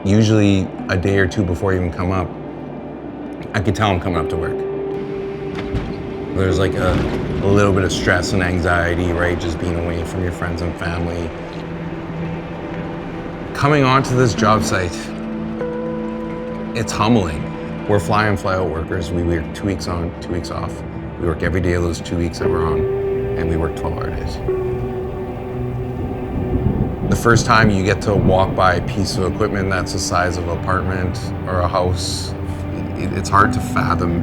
Usually a day or two before I even come up, I could tell I'm coming up to work. There's like a little bit of stress and anxiety, right? Just being away from your friends and family. Coming onto this job site, it's humbling. We're fly in, fly out workers. We work 2 weeks on, 2 weeks off. We work every day of those 2 weeks that we're on, and we work 12-hour days. The first time you get to walk by a piece of equipment that's the size of an apartment or a house, it's hard to fathom.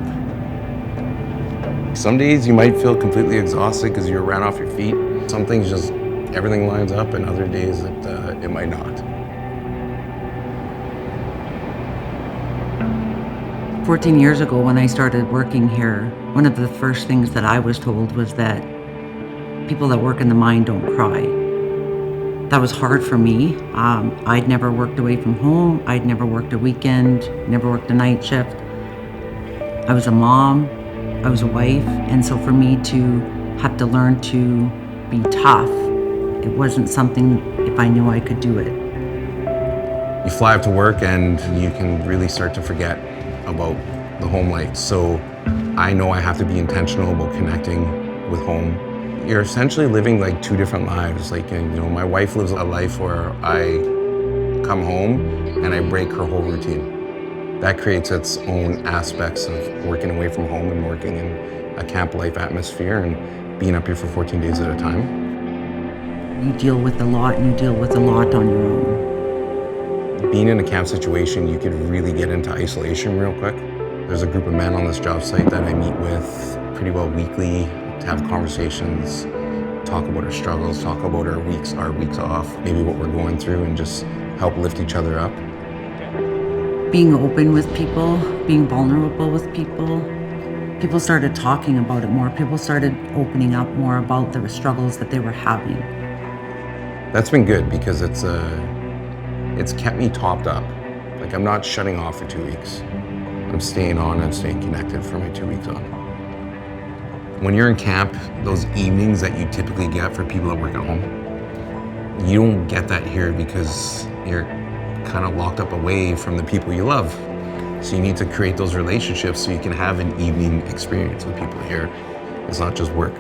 Some days you might feel completely exhausted because you're ran off your feet. Some things just, everything lines up, and other days it might not. 14 years ago when I started working here, one of the first things that I was told was that people that work in the mine don't cry. That was hard for me. I'd never worked away from home. I'd never worked a weekend, never worked a night shift. I was a mom, I was a wife, and so for me to have to learn to be tough, it wasn't something if I knew I could do it. You fly up to work and you can really start to forget about the home life. So I know I have to be intentional about connecting with home. You're essentially living like two different lives. Like, you know, my wife lives a life where I come home and I break her whole routine. That creates its own aspects of working away from home and working in a camp life atmosphere and being up here for 14 days at a time. You deal with a lot, and you deal with a lot on your own. Being in a camp situation, you could really get into isolation real quick. There's a group of men on this job site that I meet with pretty well weekly to have conversations, talk about our struggles, talk about our weeks off, maybe what we're going through, and just help lift each other up. Being open with people, being vulnerable with people, people started talking about it more. People started opening up more about the struggles that they were having. That's been good because it's kept me topped up. Like, I'm not shutting off for 2 weeks. I'm staying on and staying connected for my 2 weeks on. When you're in camp, those evenings that you typically get for people that work at home, you don't get that here because you're kind of locked up away from the people you love. So you need to create those relationships so you can have an evening experience with people here. It's not just work.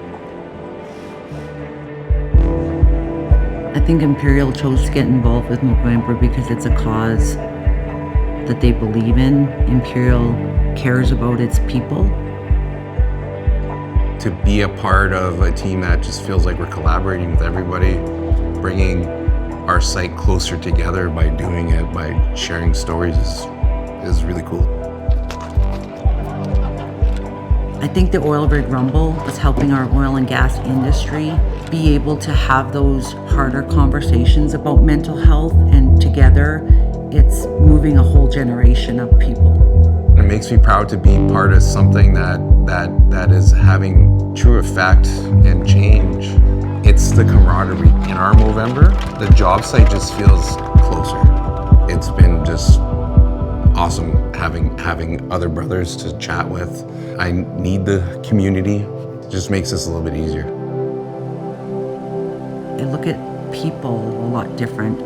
I think Imperial chose to get involved with Movember because it's a cause that they believe in. Imperial cares about its people. To be a part of a team that just feels like we're collaborating with everybody, bringing our site closer together by doing it, by sharing stories is really cool. I think the oil rig rumble is helping our oil and gas industry be able to have those harder conversations about mental health, and together it's moving a whole generation of people. It makes me proud to be part of something that is having true effect and change. It's the camaraderie. In our Movember, the job site just feels closer. It's been just awesome having other brothers to chat with. I need the community. It just makes this a little bit easier. I look at people a lot different.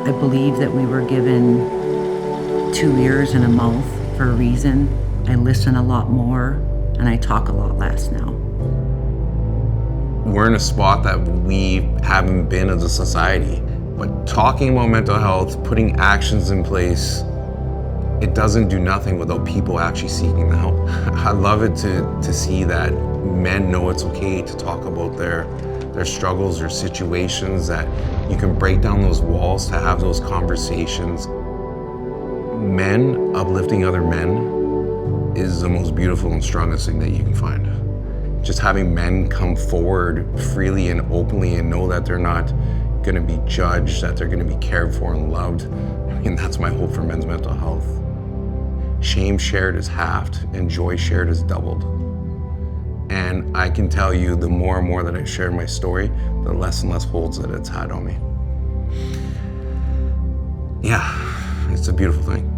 I believe that we were given 2 ears and a mouth for a reason. I listen a lot more, and I talk a lot less now. We're in a spot that we haven't been as a society, but talking about mental health, putting actions in place, it doesn't do nothing without people actually seeking the help. I love it to see that men know it's okay to talk about their struggles or situations, that you can break down those walls to have those conversations. Men uplifting other men is the most beautiful and strongest thing that you can find. Just having men come forward freely and openly and know that they're not gonna be judged, that they're gonna be cared for and loved. I mean, that's my hope for men's mental health. Shame shared is halved and joy shared is doubled. And I can tell you, the more and more that I share my story, the less and less holds that it's had on me. Yeah, it's a beautiful thing.